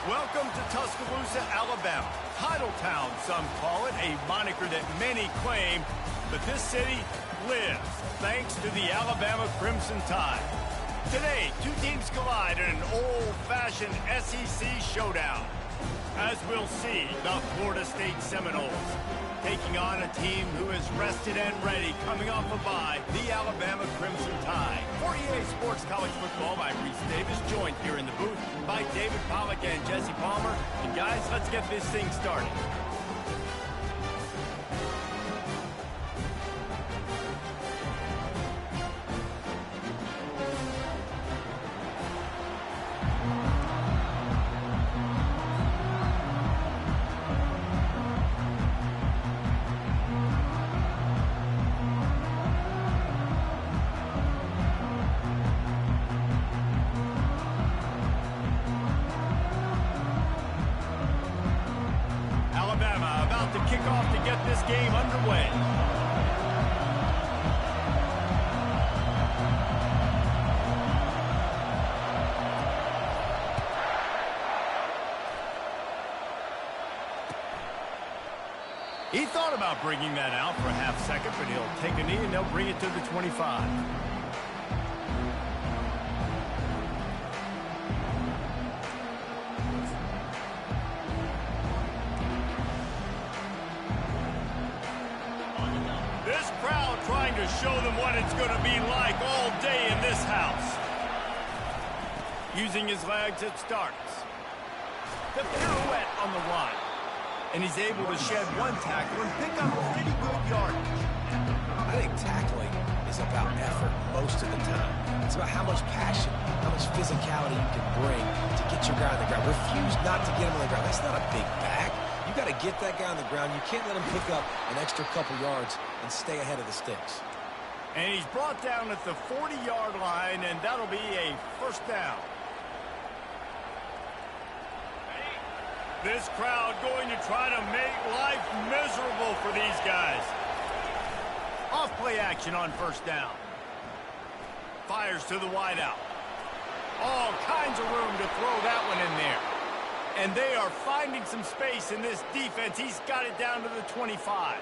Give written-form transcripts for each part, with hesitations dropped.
Welcome to Tuscaloosa, Alabama. Title Town, some call it, a moniker that many claim, but this city lives thanks to the Alabama Crimson Tide. Today, two teams collide in an old-fashioned SEC showdown. As we'll see, the Florida State Seminoles taking on a team who is rested and ready, coming off a bye, the Alabama Crimson Tide. For EA Sports College Football, I'm Reese Davis, joined here in the booth by David Pollack and Jesse Palmer. And guys, let's get this thing started. About to kick off to get this game underway. He thought about bringing that out for a half second, but he'll take a knee and they'll bring it to the 25. Trying to show them what it's going to be like all day in this house. Using his legs, it starts. The pirouette on the run. And he's able to shed one tackle and pick up pretty good yardage. I think tackling is about effort most of the time. It's about how much passion, how much physicality you can bring to get your guy on the ground. Refuse not to get him on the ground. That's not a big back. You got to get that guy on the ground. You can't let him pick up an extra couple yards and stay ahead of the sticks. And he's brought down at the 40-yard line, and that'll be a first down. This crowd going to try to make life miserable for these guys. Off play action on first down. Fires to the wideout. All kinds of room to throw that one in there. And they are finding some space in this defense. He's got it down to the 25.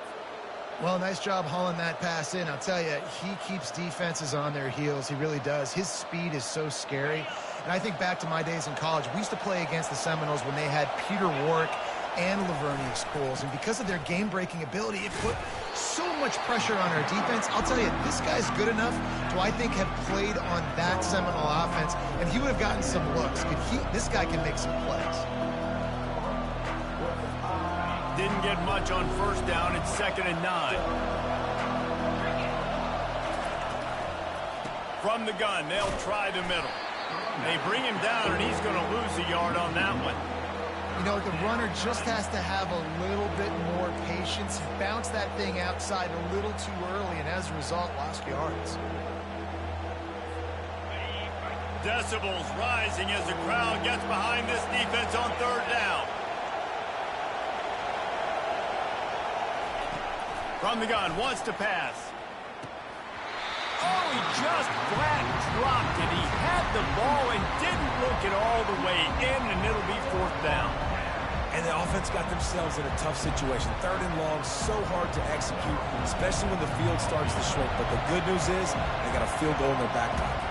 Well, nice job hauling that pass in. I'll tell you, he keeps defenses on their heels. He really does. His speed is so scary. And I think back to my days in college, we used to play against the Seminoles when they had Peter Warrick and Lavernius Schools. And because of their game-breaking ability, it put so much pressure on our defense. I'll tell you, this guy's good enough to, I think, have played on that Seminole offense, and he would have gotten some looks. This guy can make some plays. Didn't get much on first down. It's 2nd and 9. From the gun, they'll try the middle. They bring him down, and he's going to lose a yard on that one. You know, the runner just has to have a little bit more patience. He bounced that thing outside a little too early, and as a result, lost yards. Decibels rising as the crowd gets behind this defense on third down. From the gun, wants to pass. Oh, he just flat dropped it. He had the ball and didn't look it all the way in, and it'll be fourth down. And the offense got themselves in a tough situation. Third and long, so hard to execute, especially when the field starts to shrink. But the good news is they got a field goal in their back pocket.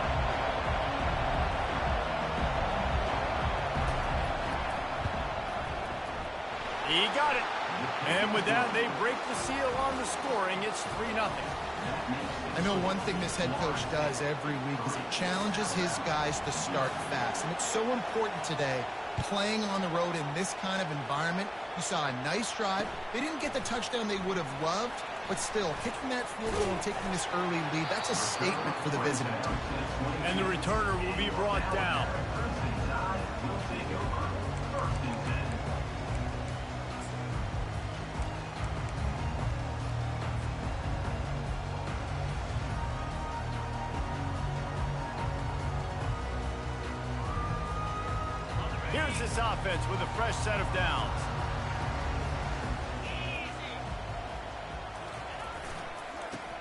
He got it. And with that, they break the seal on the scoring. It's 3-0. I know one thing this head coach does every week is he challenges his guys to start fast. And it's so important today, playing on the road in this kind of environment. You saw a nice drive. They didn't get the touchdown they would have loved, but still, kicking that field goal and taking this early lead, that's a statement for the visiting team. And the returner will be brought down. Here's this offense with a fresh set of downs.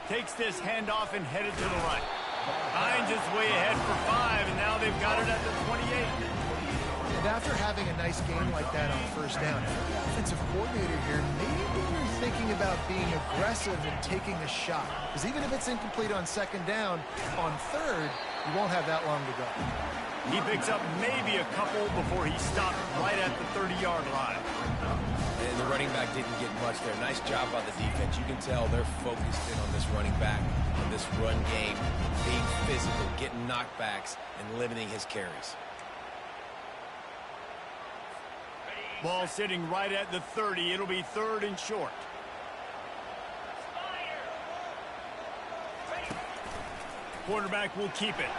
Takes this handoff and headed to the right. Hines is way ahead for 5, and now they've got it at the 28. And after having a nice game like that on first down, the offensive coordinator here, maybe you're thinking about being aggressive and taking a shot. Because even if it's incomplete on second down, on third, you won't have that long to go. He picks up maybe a couple before he stopped right at the 30-yard line. And the running back didn't get much there. Nice job by the defense. You can tell they're focused in on this running back, on this run game, being physical, getting knockbacks, and limiting his carries. Ball sitting right at the 30. It'll be third and short. Quarterback will keep it.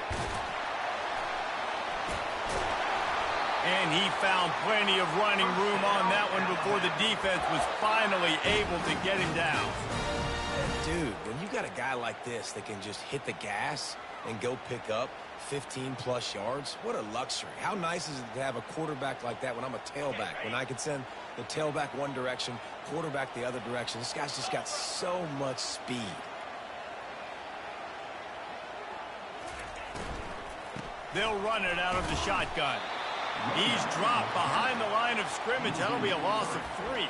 And he found plenty of running room on that one before the defense was finally able to get him down. Dude, when you got a guy like this that can just hit the gas and go pick up 15-plus yards, what a luxury. How nice is it to have a quarterback like that when I'm a tailback, when I can send the tailback one direction, quarterback the other direction. This guy's just got so much speed. They'll run it out of the shotgun. He's dropped behind the line of scrimmage. That'll be a loss of 3.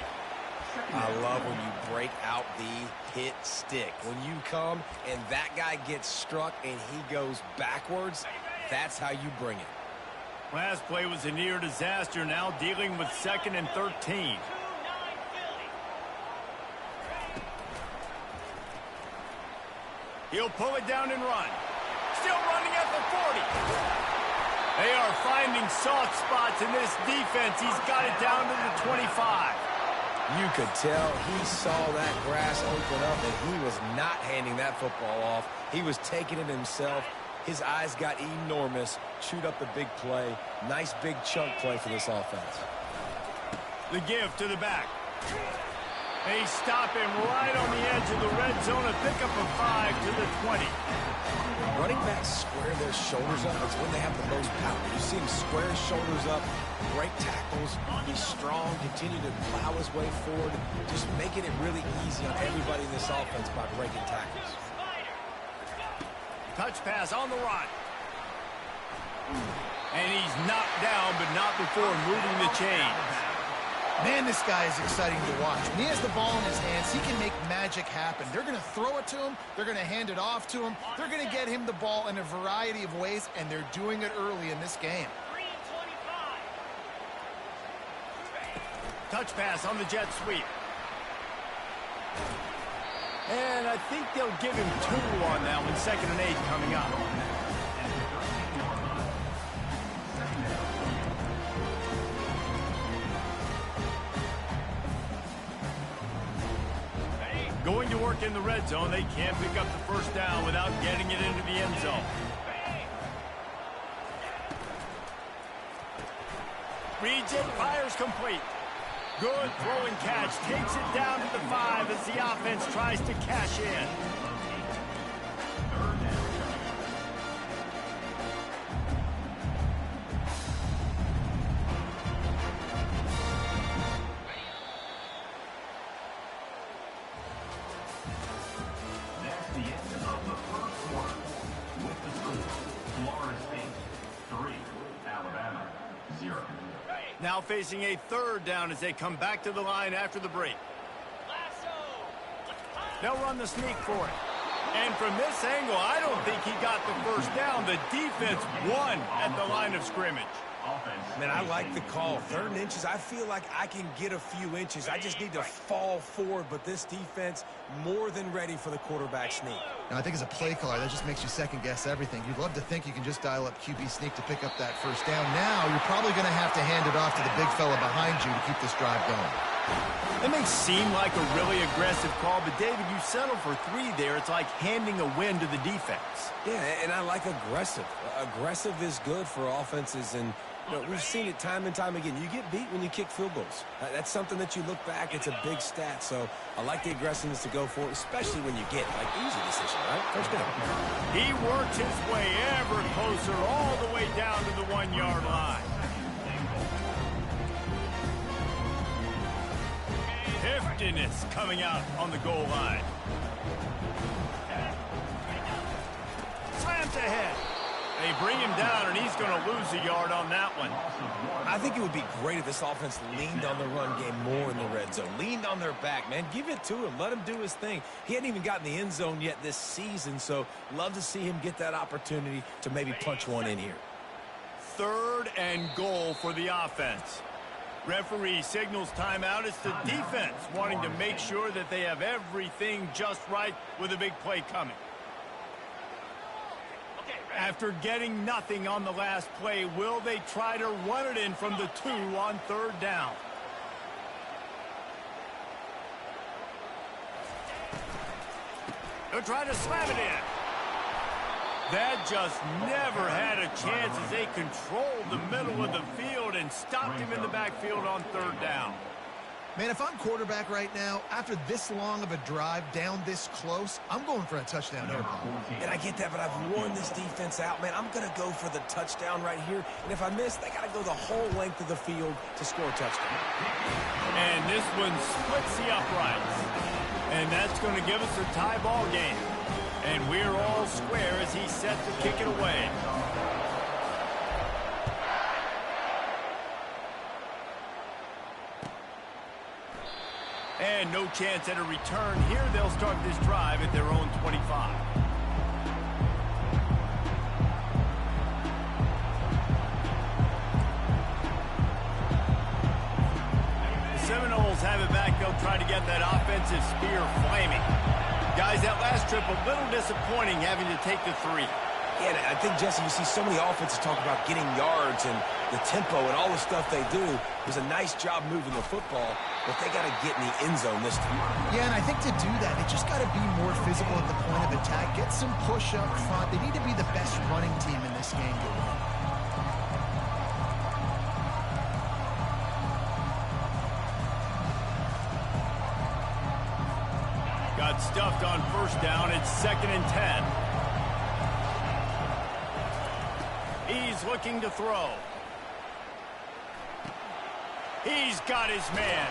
I love when you break out the hit stick. When you come and that guy gets struck and he goes backwards, that's how you bring it. Last play was a near disaster, now dealing with 2nd and 13. He'll pull it down and run. Still running at the 40. They are finding soft spots in this defense. He's got it down to the 25. You could tell he saw that grass open up and he was not handing that football off. He was taking it himself. His eyes got enormous. Chewed up the big play. Nice big chunk play for this offense. The give to the back. They stop him right on the edge of the red zone. A pickup of 5 to the 20. Running backs square their shoulders up. It's when they have the most power. You see him square his shoulders up, break tackles, be strong, continue to plow his way forward, just making it really easy on everybody in this offense by breaking tackles. Touch pass on the run. And he's knocked down, but not before moving the chains. Man, this guy is exciting to watch. When he has the ball in his hands, he can make magic happen. They're going to throw it to him. They're going to hand it off to him. They're going to get him the ball in a variety of ways, and they're doing it early in this game. Touch pass on the jet sweep. And I think they'll give him 2 on that one. 2nd and 8 coming up. Going to work in the red zone. They can't pick up the first down without getting it into the end zone. Reads it, fires complete. Good throw and catch. Takes it down to the 5 as the offense tries to cash in. That's the end of the first quarter. With the score, Florida State 3, Alabama 0. Now facing a third down as they come back to the line after the break. They'll run the sneak for it. And from this angle, I don't think he got the first down. The defense won at the line of scrimmage. Man, I like the call. 3rd and inches, I feel like I can get a few inches. I just need to fall forward, but this defense more than ready for the quarterback sneak. Now, I think as a play caller, that just makes you second-guess everything. You'd love to think you can just dial up QB sneak to pick up that first down. Now, you're probably going to have to hand it off to the big fella behind you to keep this drive going. It may seem like a really aggressive call, but, David, you settle for 3 there. It's like handing a win to the defense. Yeah, and I like aggressive. Aggressive is good for offenses, and we've seen it time and time again. You get beat when you kick field goals. That's something that you look back, it's a big stat. So I like the aggressiveness to go for it, especially when you get it. Like, easy decision, right? First down. He worked his way ever closer all the way down to the 1-yard line. Heftiness coming out on the goal line. Slams ahead. They bring him down, and he's going to lose a yard on that one. I think it would be great if this offense leaned on the run game more in the red zone. Leaned on their back, man. Give it to him. Let him do his thing. He hadn't even gotten the end zone yet this season, so love to see him get that opportunity to maybe punch one in here. 3rd and goal for the offense. Referee signals timeout. It's the defense wanting to make sure that they have everything just right with a big play coming. After getting nothing on the last play, will they try to run it in from the 2 on 3rd down? They'll try to slam it in. That just never had a chance as they controlled the middle of the field and stopped him in the backfield on 3rd down. Man, if I'm quarterback right now, after this long of a drive down this close, I'm going for a touchdown here. And I get that, but I've worn this defense out, man. I'm going to go for the touchdown right here. And if I miss, they got to go the whole length of the field to score a touchdown. And this one splits the uprights. And that's going to give us a tie ball game. And we're all square as he's set to kick it away. And no chance at a return here. They'll start this drive at their own 25. The Seminoles have it back. They'll try to get that offensive spear flaming. Guys, that last trip a little disappointing having to take the 3. Yeah, I think, Jesse, you see so many offenses talk about getting yards and the tempo and all the stuff they do. It was a nice job moving the football, but they got to get in the end zone this time. Yeah, and I think to do that, they just got to be more physical at the point of attack. Get some push up front. They need to be the best running team in this game to win. Got stuffed on 1st down. It's 2nd and 10. He's looking to throw. He's got his man.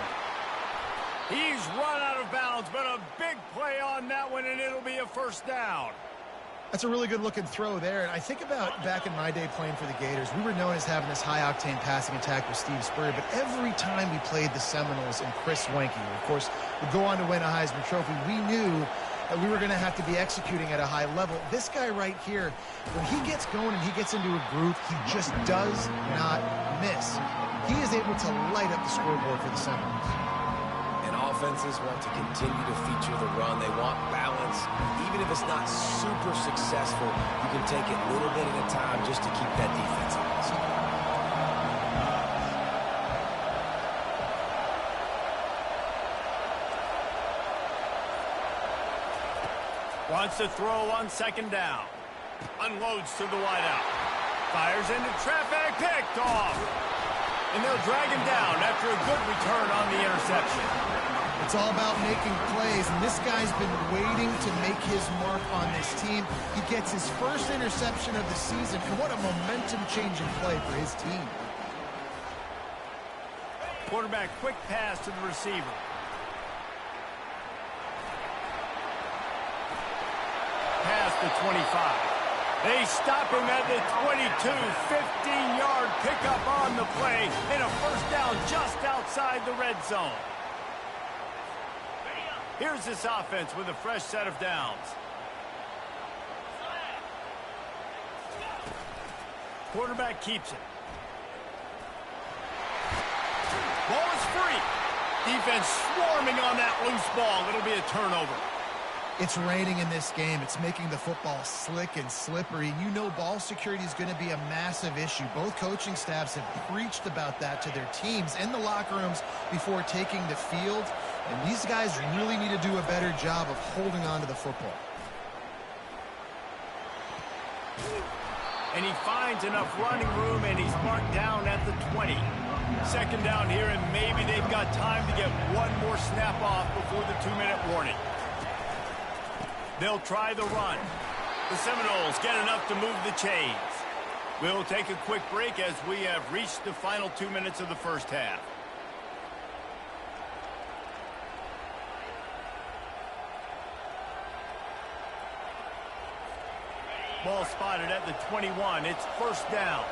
He's run out of bounds, but a big play on that one, and it'll be a 1st down. That's a really good-looking throw there. And I think about back in my day playing for the Gators, we were known as having this high-octane passing attack with Steve Spurrier, but every time we played the Seminoles and Chris Wenke, who, of course, would go on to win a Heisman Trophy, we knew that we were going to have to be executing at a high level. This guy right here, when he gets going and he gets into a groove, he just does not miss. He is able to light up the scoreboard for the Seminoles. And offenses want to continue to feature the run. They want balance. Even if it's not super successful, you can take it little bit at a time just to keep that defense honest. Wants to throw on 2nd down. Unloads to the wideout. Fires into traffic. Picked off. And they'll drag him down after a good return on the interception. It's all about making plays, and this guy's been waiting to make his mark on this team. He gets his first interception of the season, and what a momentum-changing play for his team. Quarterback quick pass to the receiver. Pass to 25. They stop him at the 22, 15-yard pickup on the play, and a first down just outside the red zone. Here's this offense with a fresh set of downs. Quarterback keeps it. Ball is free. Defense swarming on that loose ball. It'll be a turnover. It's raining in this game. It's making the football slick and slippery. You know ball security is going to be a massive issue. Both coaching staffs have preached about that to their teams in the locker rooms before taking the field. And these guys really need to do a better job of holding on to the football. And he finds enough running room, and he's marked down at the 20. Second down here, and maybe they've got time to get one more snap off before the 2-minute warning. They'll try the run. The Seminoles get enough to move the chains. We'll take a quick break as we have reached the final 2 minutes of the first half. Ball spotted at the 21. It's first down.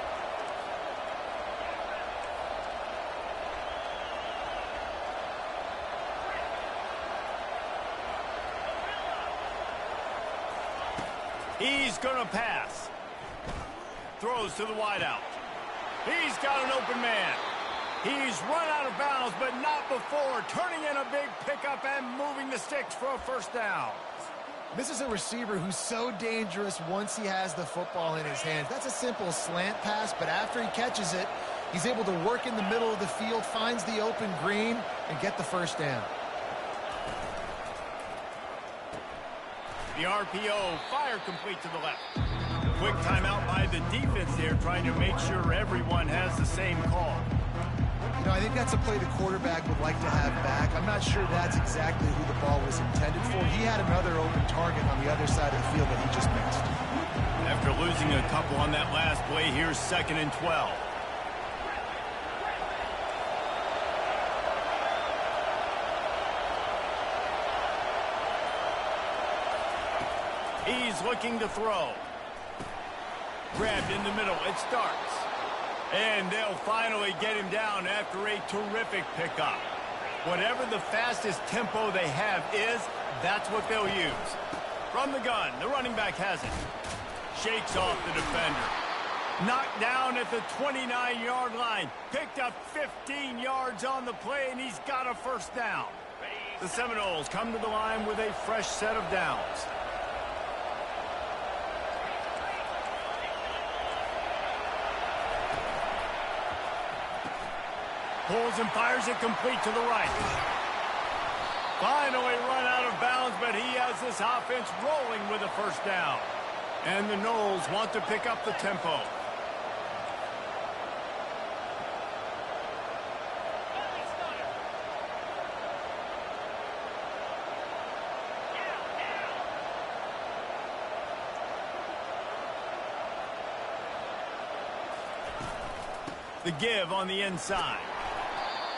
He's going to pass. Throws to the wideout. He's got an open man. He's run out of bounds, but not before turning in a big pickup and moving the sticks for a first down. This is a receiver who's so dangerous once he has the football in his hands. That's a simple slant pass, but after he catches it, he's able to work in the middle of the field, finds the open green, and get the first down. The RPO, fire complete to the left. Quick timeout by the defense there, trying to make sure everyone has the same call. You know, I think that's a play the quarterback would like to have back. I'm not sure that's exactly who the ball was intended for. He had another open target on the other side of the field that he just missed. After losing a couple on that last play, here's 2nd and 12. He's looking to throw. Grabbed in the middle. It starts. And they'll finally get him down after a terrific pickup. Whatever the fastest tempo they have is, that's what they'll use. From the gun, the running back has it. Shakes off the defender. Knocked down at the 29-yard line. Picked up 15 yards on the play, and he's got a first down. The Seminoles come to the line with a fresh set of downs. Pulls and fires it complete to the right. Finally run out of bounds, but he has this offense rolling with a first down. And the Noles want to pick up the tempo. The give on the inside.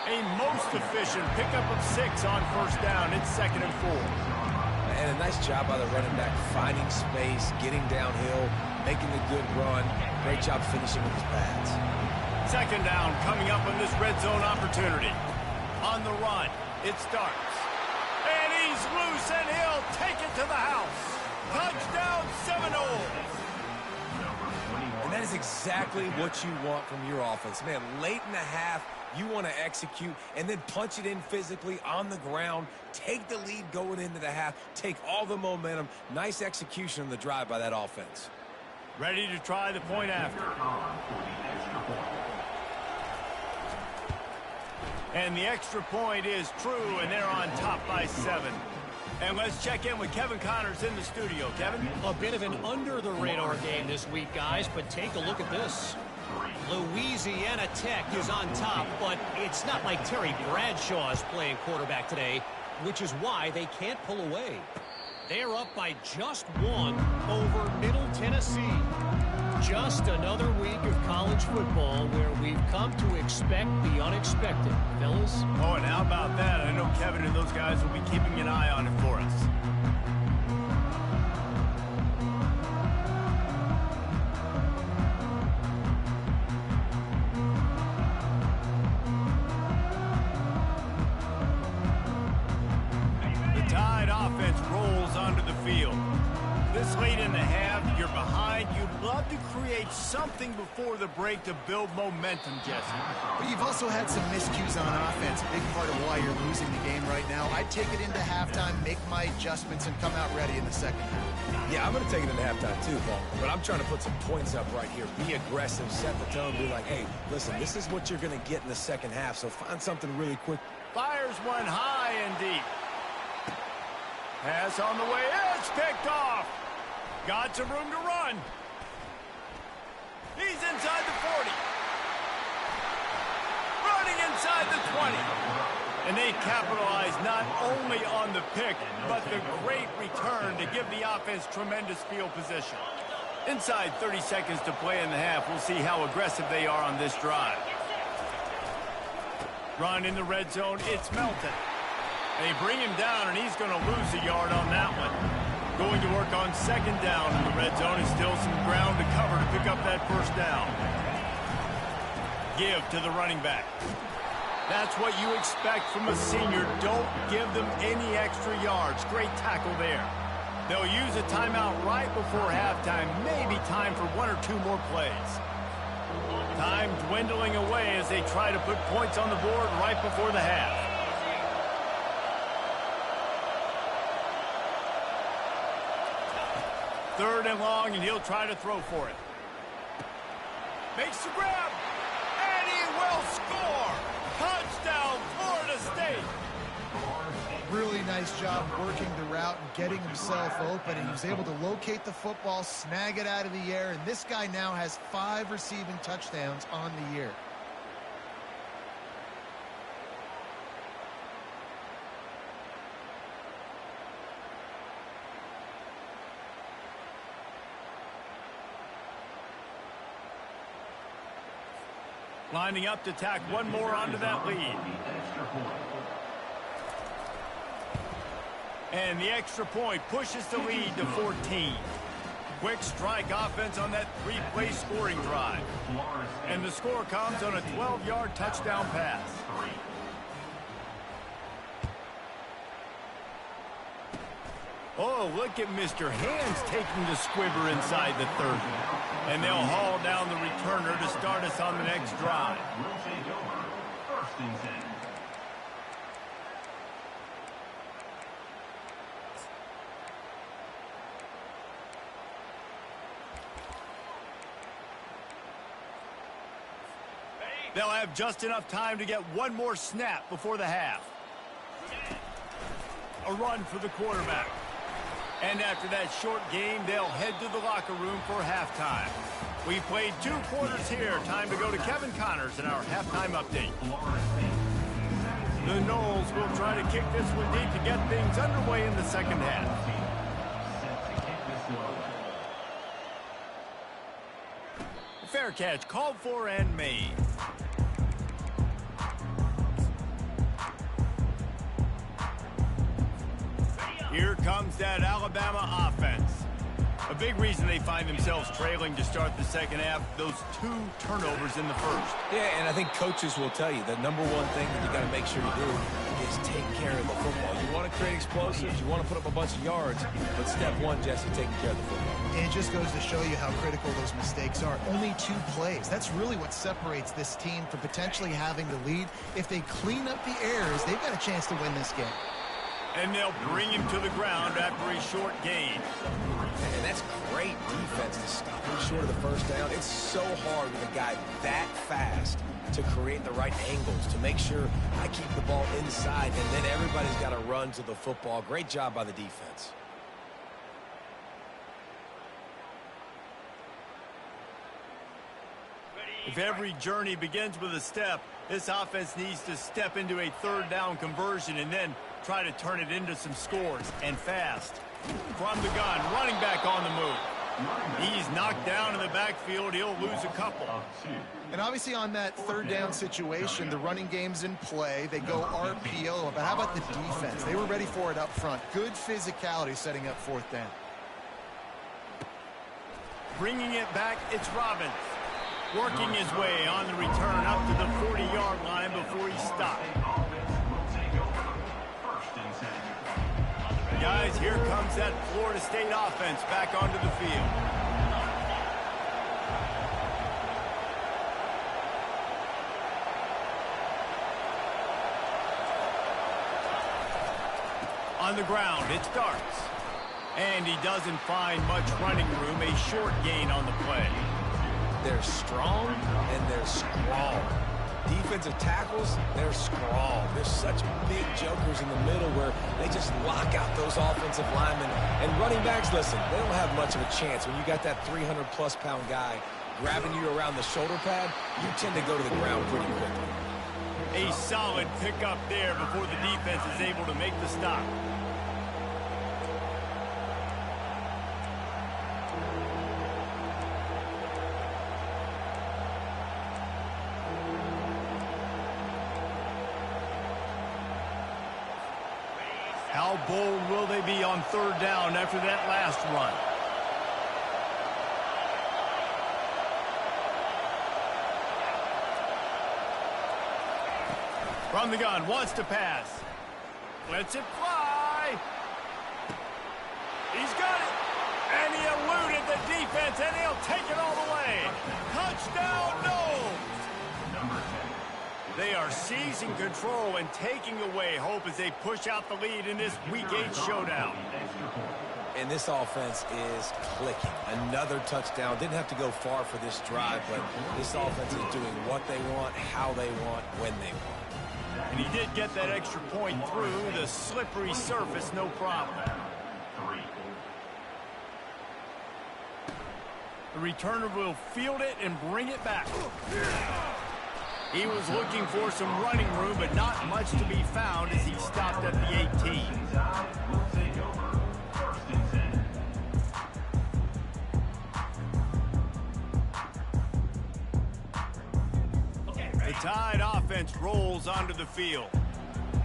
A most efficient pickup of 6 on first down. It's 2nd and 4. And a nice job by the running back, finding space, getting downhill, making a good run. Great job finishing with his pads. 2nd down coming up on this red zone opportunity. On the run, it starts. And he's loose, and he'll take it to the house. Touchdown, Seminoles. And that is exactly what you want from your offense. Man, late in the half, you want to execute and then punch it in physically on the ground. Take the lead going into the half. Take all the momentum. Nice execution on the drive by that offense. Ready to try the point after. And the extra point is true, and they're on top by 7. And let's check in with Kevin Connors in the studio. Kevin? A bit of an under-the-radar game this week, guys, but take a look at this. Louisiana Tech is on top, but it's not like Terry Bradshaw is playing quarterback today, which is why they can't pull away. They're up by just one over Middle Tennessee. Just another week of college football where we've come to expect the unexpected, fellas. Oh, and how about that? I know Kevin and those guys will be keeping an eye on it for us. Offense rolls onto the field. This late in the half, you're behind. You'd love to create something before the break to build momentum, Jesse. But you've also had some miscues on offense, a big part of why you're losing the game right now. I'd take it into halftime, make my adjustments, and come out ready in the second half. Yeah, I'm going to take it into halftime too, Paul. But I'm trying to put some points up right here. Be aggressive, set the tone, be like, hey, listen, this is what you're going to get in the second half, so find something really quick. Fires one high and deep. Pass on the way, it's picked off. Got some room to run. He's inside the 40. Running inside the 20. And they capitalize not only on the pick, but the great return to give the offense tremendous field position. Inside 30 seconds to play in the half. We'll see how aggressive they are on this drive. Run in the red zone, it's Melton. They bring him down, and he's going to lose a yard on that one. Going to work on second down in the red zone. Is still some ground to cover to pick up that first down. Give to the running back. That's what you expect from a senior. Don't give them any extra yards. Great tackle there. They'll use a timeout right before halftime. Maybe time for one or two more plays. Time dwindling away as they try to put points on the board right before the half. Third and long, and he'll try to throw for it. Makes the grab, and he will score! Touchdown, Florida State! Really nice job working the route and getting himself open, and he was able to locate the football, snag it out of the air, and this guy now has 5 receiving touchdowns on the year. Lining up to tack one more onto that lead. And the extra point pushes the lead to 14. Quick strike offense on that 3-play scoring drive. And the score comes on a 12-yard touchdown pass. Oh, look at Mr. Hands taking the squibber inside the 30. And they'll haul down the returner to start us on the next drive. Will take over. First and 10. They'll have just enough time to get one more snap before the half. A run for the quarterback. And after that short game, they'll head to the locker room for halftime. We played 2 quarters here. Time to go to Kevin Connors in our halftime update. The Noles will try to kick this one deep to get things underway in the second half. Fair catch called for and made. Here comes that Alabama offense. A big reason they find themselves trailing to start the second half, those 2 turnovers in the first. Yeah, and I think coaches will tell you the number one thing that you got to make sure you do is take care of the football. You want to create explosives, you want to put up a bunch of yards, but step one, Jesse, taking care of the football. And it just goes to show you how critical those mistakes are. Only 2 plays. That's really what separates this team from potentially having the lead. If they clean up the errors, they've got a chance to win this game. And they'll bring him to the ground after a short gain. And that's great defense to stop him short of the first down. It's so hard with a guy that fast to create the right angles, to make sure I keep the ball inside, and then everybody's got to run to the football. Great job by the defense. If every journey begins with a step, this offense needs to step into a third down conversion and then try to turn it into some scores, and fast. From the gun, running back on the move. He's knocked down in the backfield. He'll lose a couple. And obviously on that third down situation, the running game's in play. They go RPO. But how about the defense? They were ready for it up front. Good physicality setting up fourth down. Bringing it back, it's Robbins. Working his way on the return up to the 40-yard line before he stopped. Guys, here comes that Florida State offense back onto the field. On the ground, it starts. And he doesn't find much running room, a short gain on the play. They're strong and they're strong. Defensive tackles, they're strong. They're such big jokers in the middle where they just lock out those offensive linemen. And running backs, listen, they don't have much of a chance. When you got that 300-plus pound guy grabbing you around the shoulder pad, you tend to go to the ground pretty quickly. A solid pickup there before the defense is able to make the stop. How bold will they be on third down after that last run? From the gun, wants to pass. Lets it fly. He's got it. And he eluded the defense, and he'll take it all the way. Touchdown, no! They are seizing control and taking away hope as they push out the lead in this Week 8 showdown. And this offense is clicking. Another touchdown. Didn't have to go far for this drive, but this offense is doing what they want, how they want, when they want. And he did get that extra point through the slippery surface, no problem. The returner will field it and bring it back. He was looking for some running room, but not much to be found as he stopped at the 18. The Tide offense rolls onto the field.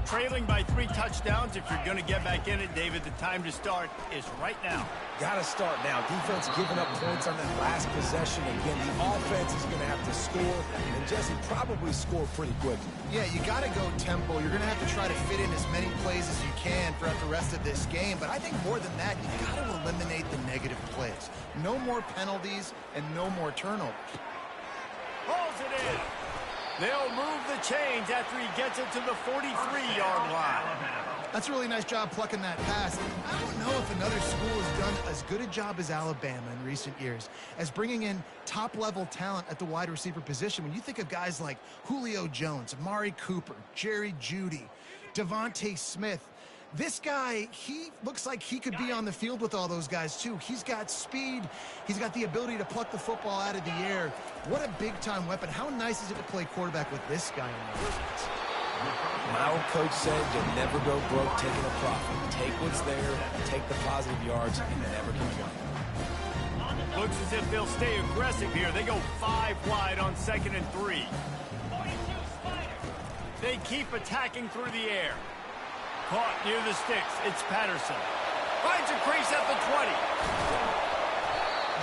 Trailing by 3 touchdowns. If you're going to get back in it, David, the time to start is right now. Got to start now. Defense giving up points on that last possession. Again, the offense is going to have to score, and Jesse probably score pretty quickly. Yeah, you got to go tempo. You're going to have to try to fit in as many plays as you can throughout the rest of this game. But I think more than that, you got to eliminate the negative plays. No more penalties and no more turnovers. Pulls it in. They'll move the chains after he gets it to the 43-yard line. That's a really nice job plucking that pass. I don't know if another school has done as good a job as Alabama in recent years as bringing in top-level talent at the wide receiver position. When you think of guys like Julio Jones, Amari Cooper, Jerry Jeudy, Devontae Smith, this guy, he looks like he could be on the field with all those guys, too. He's got speed. He's got the ability to pluck the football out of the air. What a big-time weapon. How nice is it to play quarterback with this guy in the offense? My old coach said you'll never go broke taking a profit. Take what's there, take the positive yards, and never complain. Looks as if they'll stay aggressive here. They go 5 wide on 2nd and 3. They keep attacking through the air. Caught near the sticks. It's Patterson. Finds a crease at the 20.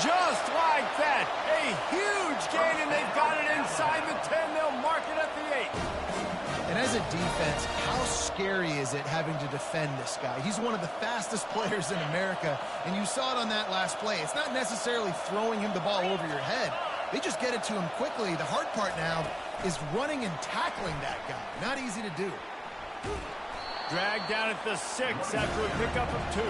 Just like that. A huge gain, and they've got it inside the 10. They'll mark it at the 8. And as a defense, how scary is it having to defend this guy? He's one of the fastest players in America, and you saw it on that last play. It's not necessarily throwing him the ball over your head. They just get it to him quickly. The hard part now is running and tackling that guy. Not easy to do. Dragged down at the 6 after a pickup of 2.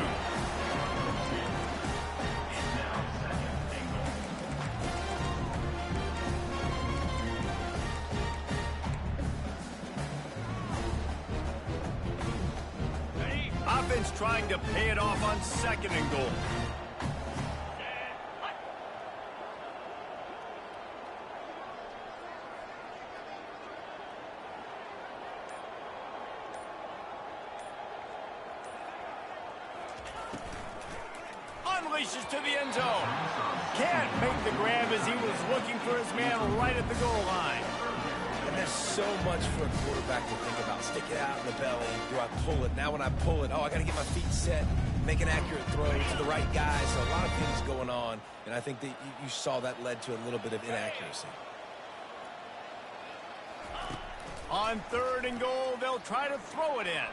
Offense trying to pay it off on 2nd and goal. unleashes to the end zone. Can't make the grab as he was looking for his man right at the goal line. And there's so much for a quarterback to think about. Stick it out in the belly. Do I pull it? Now when I pull it, I got to get my feet set, make an accurate throw to the right guy. So a lot of things going on, and I think that you saw that led to a little bit of inaccuracy. On 3rd and goal, they'll try to throw it in.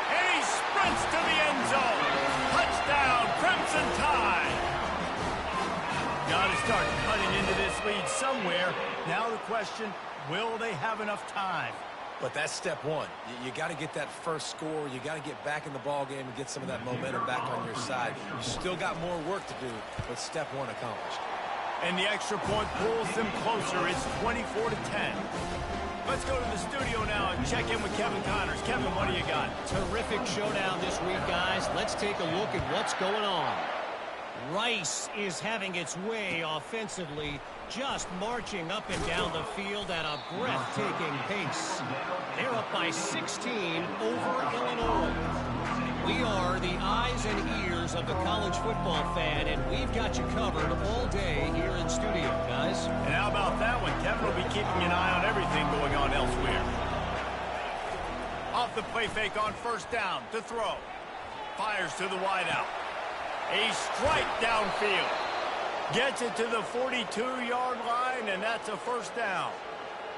And he sprints to the end zone. Touchdown, Crimson Tide. Got to start cutting into this lead somewhere. Now the question, will they have enough time? But that's step one. You got to get that first score. You got to get back in the ball game and get some of that momentum back on your side. You still got more work to do, but step one accomplished. And the extra point pulls them closer. It's 24-10. Let's go to the studio now and check in with Kevin Connors. Kevin, what do you got? Terrific showdown this week, guys. Let's take a look at what's going on. Rice is having its way offensively, just marching up and down the field at a breathtaking pace. They're up by 16 over Illinois. We are the eyes and ears of the college football fan, and we've got you covered all day here in studio, guys. And how about that one? Kevin will be keeping an eye on everything going on elsewhere. Off the play fake on 1st down to throw. Fires to the wideout. A strike downfield. Gets it to the 42-yard line, and that's a 1st down.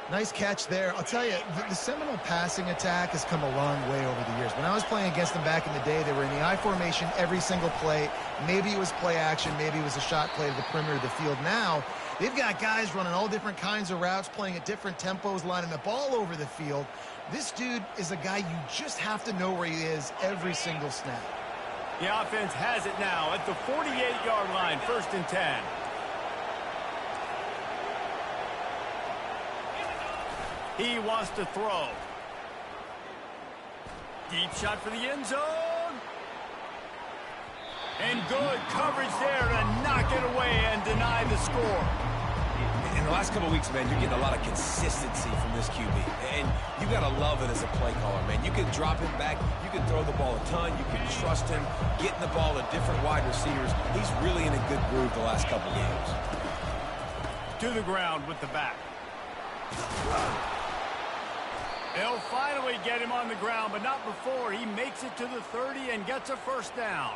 Nice catch there. I'll tell you, the Seminole passing attack has come a long way over the years. When I was playing against them back in the day, they were in the I formation every single play. Maybe it was play action. Maybe it was a shot play to the perimeter of the field. Now, they've got guys running all different kinds of routes, playing at different tempos, lining the ball over the field. This dude is a guy you just have to know where he is every single snap. The offense has it now at the 48-yard line, 1st and 10. He wants to throw. Deep shot for the end zone. And good coverage there to knock it away and deny the score. In the last couple of weeks, man, you're getting a lot of consistency from this QB. And you got to love it as a play caller, man. You can drop him back. You can throw the ball a ton. You can trust him, getting the ball to different wide receivers. He's really in a good groove the last couple games. To the ground with the back. They'll finally get him on the ground, but not before. He makes it to the 30 and gets a 1st down.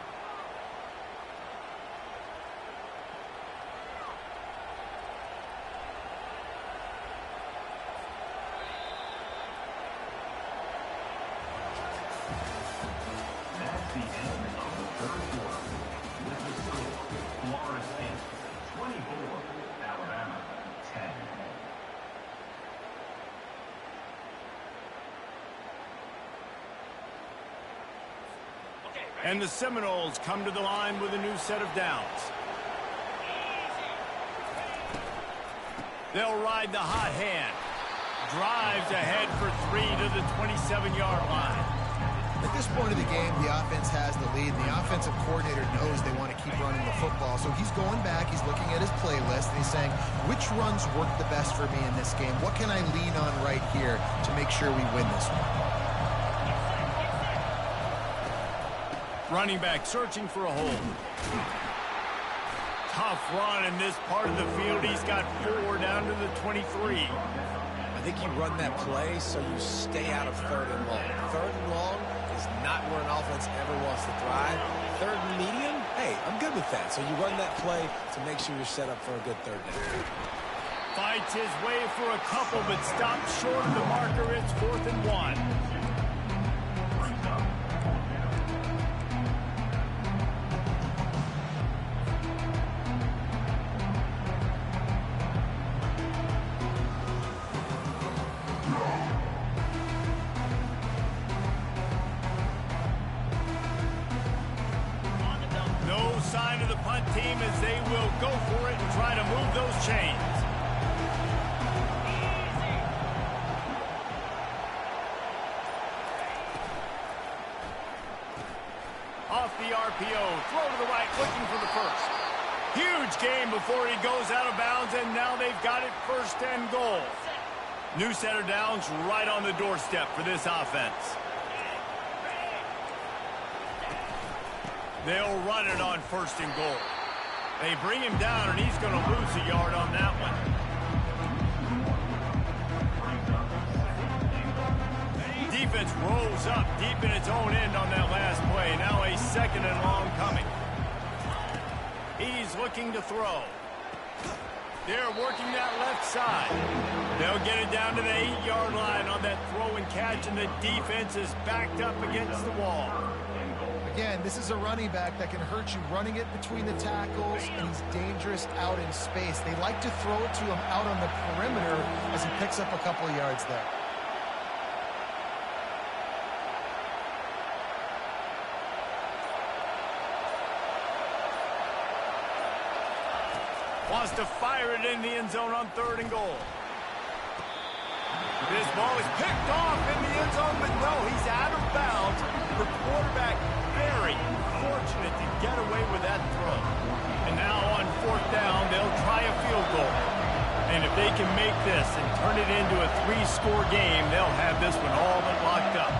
That's the end of the 3rd quarter. With the score, Florida State 24, Alabama 10. And the Seminoles come to the line with a new set of downs. They'll ride the hot hand. Drives ahead for 3 to the 27-yard line. At this point of the game, the offense has the lead, and the offensive coordinator knows they want to keep running the football. So he's going back, he's looking at his playlist, and he's saying, which runs work the best for me in this game? What can I lean on right here to make sure we win this one? Running back searching for a hole. Tough run in this part of the field. He's got 4 down to the 23. I think you run that play so you stay out of 3rd and long. 3rd and long is not where an offense ever wants to thrive. 3rd and medium, hey, I'm good with that. So you run that play to make sure you're set up for a good 3rd down. Fights his way for a couple, but stops short of the marker. It's 4th and 1. Sign of the punt team as they will go for it and try to move those chains. Off the RPO, throw to the right, looking for the 1st. Huge gain before he goes out of bounds, and now they've got it 1st and goal. New set of downs right on the doorstep for this offense. They'll run it on 1st and goal. They bring him down, and he's going to lose a yard on that one. Defense rolls up deep in its own end on that last play. Now a 2nd and long coming. He's looking to throw. They're working that left side. They'll get it down to the 8-yard line on that throw and catch, and the defense is backed up against the wall. Again, this is a running back that can hurt you running it between the tackles, and he's dangerous out in space. They like to throw it to him out on the perimeter as he picks up a couple of yards there. Wants to fire it in the end zone on 3rd and goal. This ball is picked off in the end zone, but no, he's out of bounds. The quarterback very fortunate to get away with that throw. And now on 4th down, they'll try a field goal. And if they can make this and turn it into a 3-score game, they'll have this one all but locked up.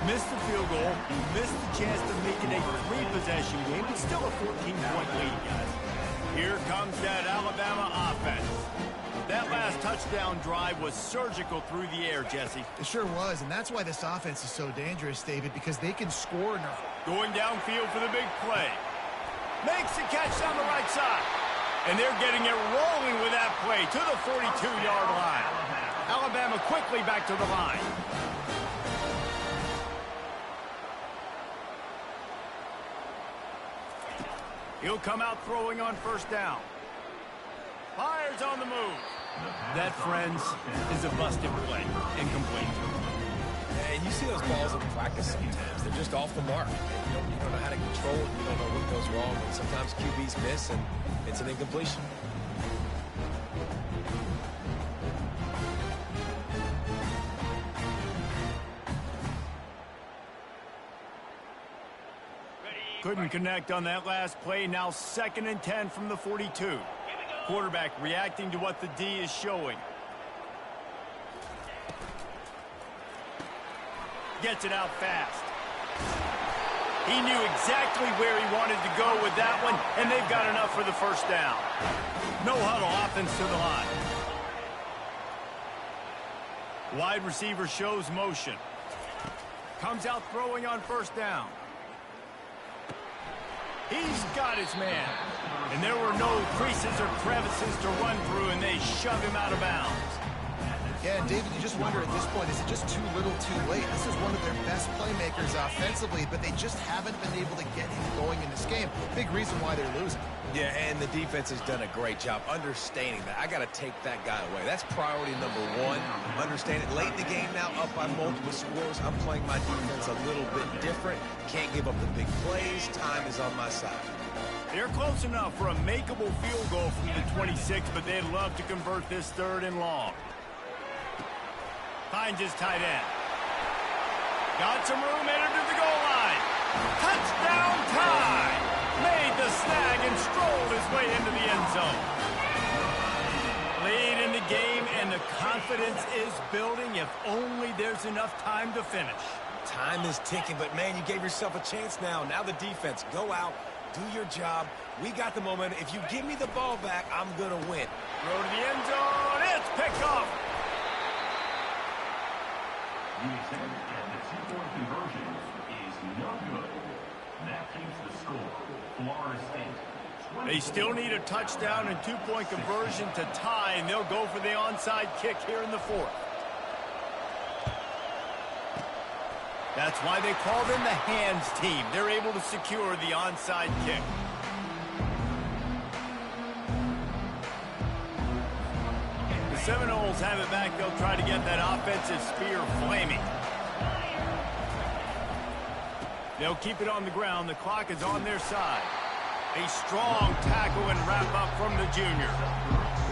Missed the field goal, missed the chance to make it a 3-possession game. It's still a 14-point lead, guys. Here comes that Alabama offense. That last touchdown drive was surgical through the air, Jesse. It sure was, and that's why this offense is so dangerous, David, because they can score now. Going downfield for the big play. Makes the catch down the right side. And they're getting it rolling with that play to the 42-yard line. Alabama quickly back to the line. He'll come out throwing on 1st down. Fires on the move. That, friends, is a busted play. Incomplete. And you see those balls in practice sometimes. They're just off the mark. You don't know how to control it. You don't know what goes wrong. And sometimes QBs miss, and it's an incompletion. Couldn't connect on that last play. Now 2nd and 10 from the 42. Quarterback reacting to what the D is showing. Gets it out fast. He knew exactly where he wanted to go with that one, and they've got enough for the 1st down. No huddle, offense to the line. Wide receiver shows motion. Comes out throwing on 1st down. He's got his man. And there were no creases or crevices to run through, and they shove him out of bounds. Yeah, and David, you just wonder at this point, is it just too little too late? This is one of their best playmakers offensively, but they just haven't been able to get him going in this game. Big reason why they're losing. Yeah, and the defense has done a great job understanding that. I got to take that guy away. That's priority number 1. Understand it. Late in the game now, up by multiple scores. I'm playing my defense a little bit different. Can't give up the big plays. Time is on my side. They're close enough for a makeable field goal from the 26, but they'd love to convert this 3rd and long. Finds his tight end. Got some room, entered to the goal line. Touchdown time! Made the snag and strolled his way into the end zone. Lead in the game, and the confidence is building if only there's enough time to finish. Time is ticking, but, man, you gave yourself a chance now. Now the defense, go out, do your job. We got the momentum. If you give me the ball back, I'm going to win. Throw to the end zone. It's picked off. The attempt at the 2-point conversion is no good. That keeps the score. Florida State. They still need a touchdown and 2-point conversion to tie, and they'll go for the onside kick here in the 4th. That's why they call them the hands team. They're able to secure the onside kick. The Seminoles have it back. They'll try to get that offensive spear flaming. They'll keep it on the ground. The clock is on their side. A strong tackle and wrap up from the junior.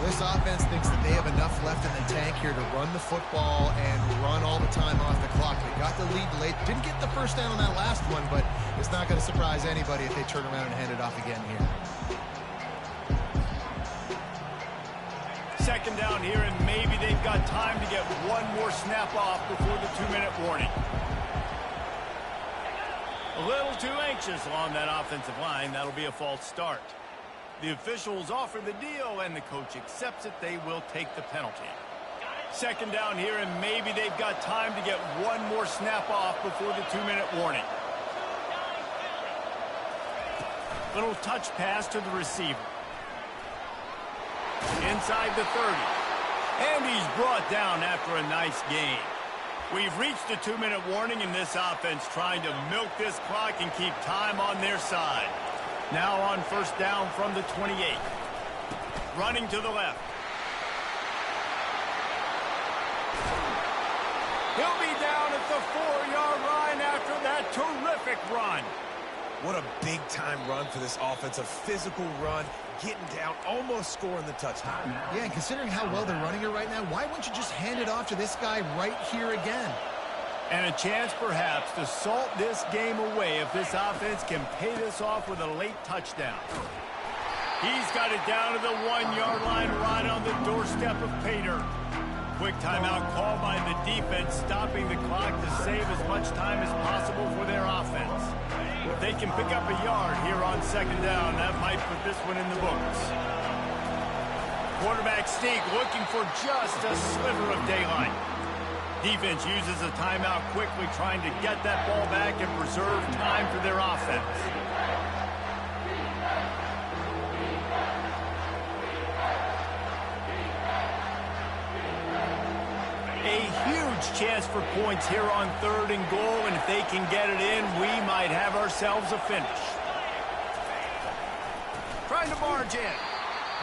This offense thinks that they have enough left in the tank here to run the football and run all the time off the clock. They got the lead late. Didn't get the 1st down on that last one, but it's not going to surprise anybody if they turn around and hand it off again here. 2nd Second down here, and maybe they've got time to get one more snap off before the 2-minute warning. A little too anxious along that offensive line. That'll be a false start. The officials offer the deal, and the coach accepts it. They will take the penalty. Second down here, and maybe they've got time to get one more snap off before the 2-minute warning. Little touch pass to the receiver. Inside the 30. And he's brought down after a nice gain. We've reached the 2-minute warning, and this offense trying to milk this clock and keep time on their side. Now on first down from the 28. Running to the left. He'll be down at the 4-yard line after that terrific run. What a big-time run for this offense. A physical run, getting down, almost scoring the touchdown. Yeah, and considering how well they're running it right now, why wouldn't you just hand it off to this guy right here again? And a chance, perhaps, to salt this game away if this offense can pay this off with a late touchdown. He's got it down to the 1-yard line right on the doorstep of pay dirt. Quick timeout call by the defense, stopping the clock to save as much time as possible for their offense. If they can pick up a yard here on second down, that might put this one in the books. Quarterback sneak looking for just a sliver of daylight. Defense uses a timeout quickly, trying to get that ball back and preserve time for their offense. A huge chance for points here on 3rd and goal, and if they can get it in, we might have ourselves a finish. Trying to barge in.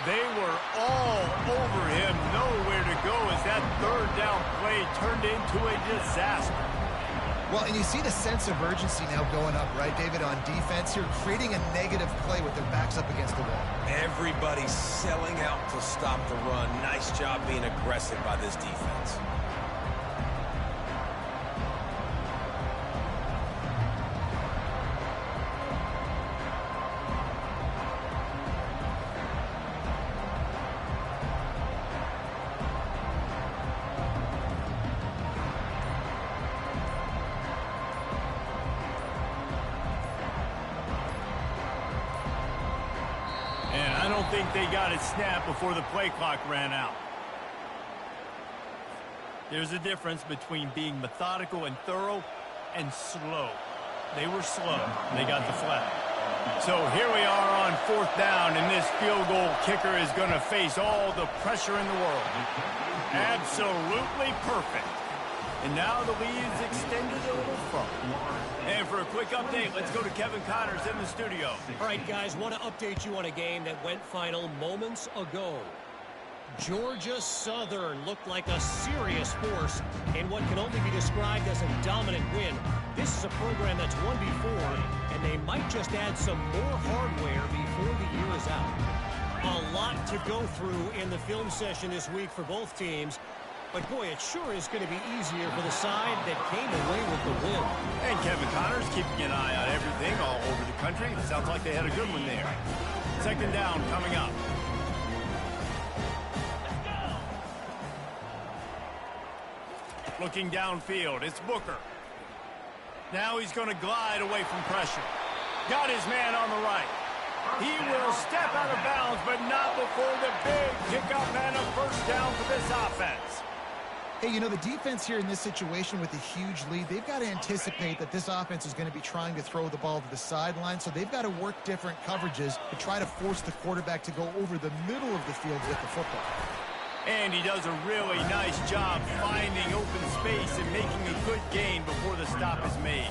They were all over him, nowhere to go as that 3rd down play turned into a disaster. Well, and you see the sense of urgency now going up, right, David, on defense here, creating a negative play with their backs up against the wall. Everybody's selling out to stop the run. Nice job being aggressive by this defense. I think they got it snapped before the play clock ran out. There's a difference between being methodical and thorough and slow. They were slow. They got the flag. So here we are on 4th down, and this field goal kicker is going to face all the pressure in the world. Absolutely perfect. And now the lead's extended a little further. And for a quick update, let's go to Kevin Connors in the studio. All right, guys, want to update you on a game that went final moments ago. Georgia Southern looked like a serious force in what can only be described as a dominant win. This is a program that's won before, and they might just add some more hardware before the year is out. A lot to go through in the film session this week for both teams. But, boy, it sure is going to be easier for the side that came away with the win. And Kevin Connors keeping an eye on everything all over the country. It sounds like they had a good one there. Second down coming up. Looking downfield, it's Booker. Now he's going to glide away from pressure. Got his man on the right. He will step out of bounds, but not before the big pickup and a first down for this offense. Hey, you know, the defense here in this situation with a huge lead, they've got to anticipate that this offense is going to be trying to throw the ball to the sideline, so they've got to work different coverages to try to force the quarterback to go over the middle of the field with the football. And he does a really nice job finding open space and making a good gain before the stop is made.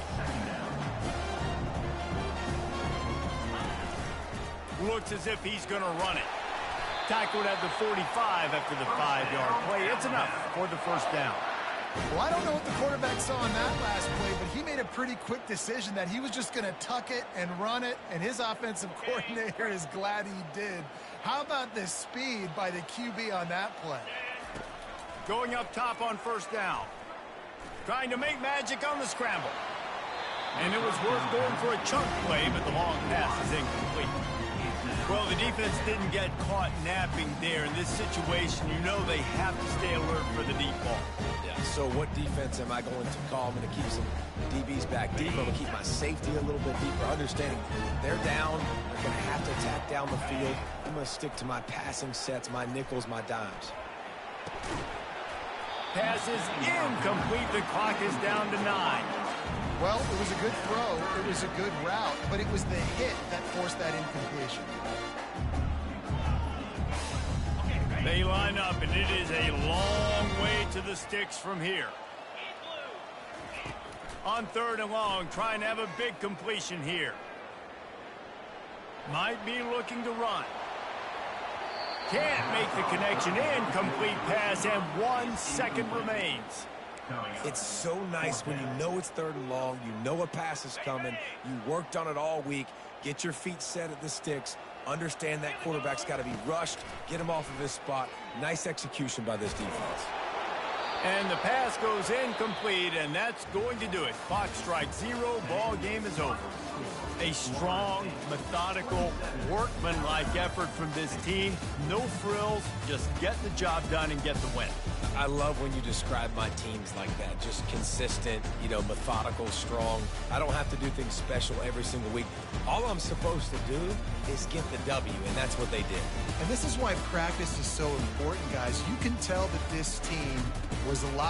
Looks as if he's going to run it. Tackled at the 45 after the 5-yard play. It's enough for the first down. Well, I don't know what the quarterback saw in that last play, but he made a pretty quick decision that he was just going to tuck it and run it, and his offensive coordinator is glad he did. How about the speed by the QB on that play? Going up top on first down. Trying to make magic on the scramble. And it was worth going for a chunk play, but the long pass is incomplete. Well, the defense didn't get caught napping there. In this situation, you know they have to stay alert for the deep ball. Yeah, so what defense am I going to call? I'm going to keep some DBs back deep. I'm going to keep my safety a little bit deeper, understanding they're down. They're going to have to attack down the field. I'm going to stick to my passing sets, my nickels, my dimes. Pass is incomplete. The clock is down to 9. Well, it was a good throw. It was a good route, but it was the hit that forced that incompletion. They line up, and it is a long way to the sticks from here. On 3rd and long, trying to have a big completion here. Might be looking to run. Can't make the connection. Incomplete pass, and 1 second remains. It's so nice when you know it's 3rd and long, you know a pass is coming, you worked on it all week, get your feet set at the sticks, understand that quarterback's got to be rushed, get him off of his spot. Nice execution by this defense. And the pass goes incomplete, and that's going to do it. Clock strikes 0, ball game is over. A strong, methodical, workmanlike effort from this team. No frills, just get the job done and get the win. I love when you describe my teams like that. Just consistent, methodical, strong. I don't have to do things special every single week. All I'm supposed to do is get the W, and that's what they did. And this is why practice is so important, guys. You can tell that this team was a lot